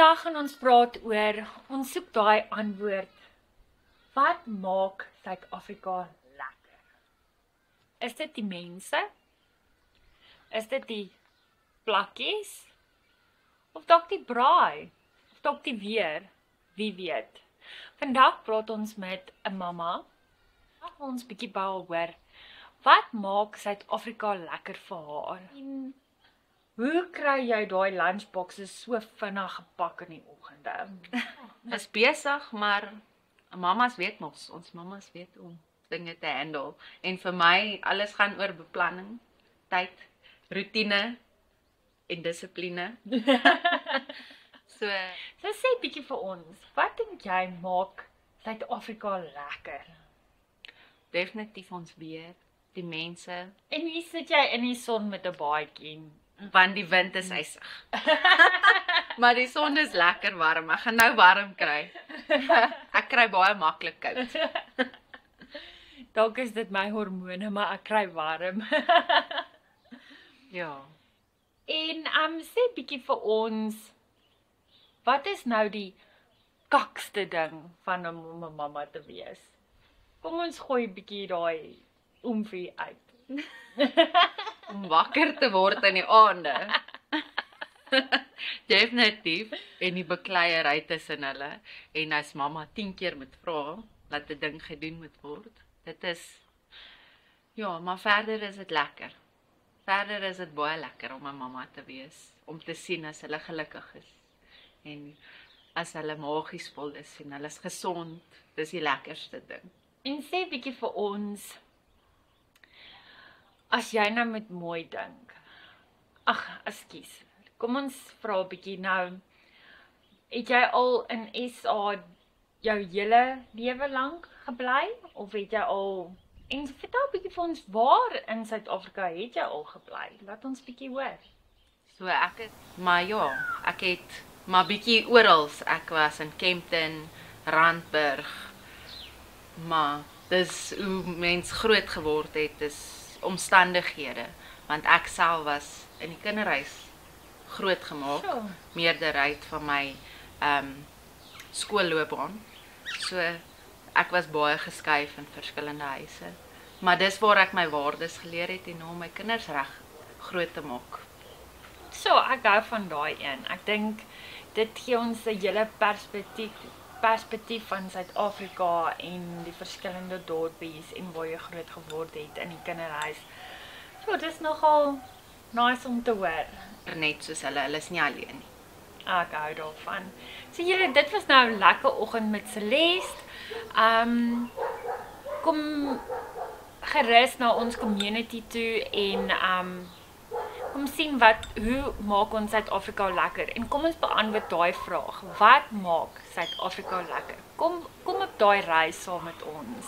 Vandag gaan ons praat oor, ons soek daai antwoord. Wat maak Suid-Afrika lekker? Is dit die mense? Is dit die plakkies? Of dalk die braai? Of dalk die weer? Wie weet? Vandag praat ons met 'n mamma. Ons bietjie by haar hoor. Wat maak Suid-Afrika lekker vir haar? En hoe kry jy daai lunchboxes so vinnig gepak in die oggende? Is besig, maar mamas weet mos, ons mamas weet om dinge te handle. En vir my, alles gaan oor beplanning, tyd, rotine en dissipline. So sê bietjie vir ons, wat dink jy maak Suid-Afrika lekker? definitief ons weer, die mense, En hier sit jy in die son met 'n baadjie. want die wind is ysig. Maar die son is lekker warm, ek gaan nou warm kry. Ek kry baie maklik koud. Dalk is dit my hormone, maar ek kry warm. Ja. En sê bietjie vir ons, wat is nou die kakste ding van om 'n mamma te wees? Kom ons gooi bietjie daai oomfie uit. Om wakker te word in die aande. Definitief. En die bekleierery tussen hulle. En as mamma 10 keer moet vra, dat 'n ding gedoen moet word. Dit is, ja, maar verder is dit lekker. Verder is dit baie lekker om 'n mamma te wees. Om te sien as hulle gelukkig is. En as hulle magies vol is en hulle is gesond. Dis die lekkerste ding. En sê bietjie vir ons, as jy nou met mooi dink. Ag, ekskuus. Kom ons vra 'n bietjie nou. Het jy al in SA jou hele lewe lank gebly of het jy al, en vertel 'n bietjie vir ons, waar in Suid-Afrika het jy al gebly? Laat ons bietjie hoor. So ek het, maar ja, ek het maar bietjie oral. Ek was in Kempton, Randburg. Maar dis hoe mens groot geword het, is omstandighede, want ek self was in die kinderhuis grootgemaak, So. meerderheid van my skoolloopbaan. So ek was baie geskuif in verskillende huise. Maar dis waar ek my waardes geleer het en om my kinders reg groot te maak. So, ek hou van daai een. Ek dink dit gee ons 'n hele perspektief van Suid-Afrika en die verskillende dorpies en waar jy groot geword het in die kinderhuis. So, dit is nogal nice om te hoor. Net soos hulle is nie alleen nie. Ek hou daarvan. So julle, dit was nou 'n lekker oggend met Celeste. Kom gerus na ons community toe en kom sien hoe maak ons Suid-Afrika lekker, en kom ons beantwoord daai vraag. Wat maak Suid-Afrika lekker? Kom op daai reis saam met ons.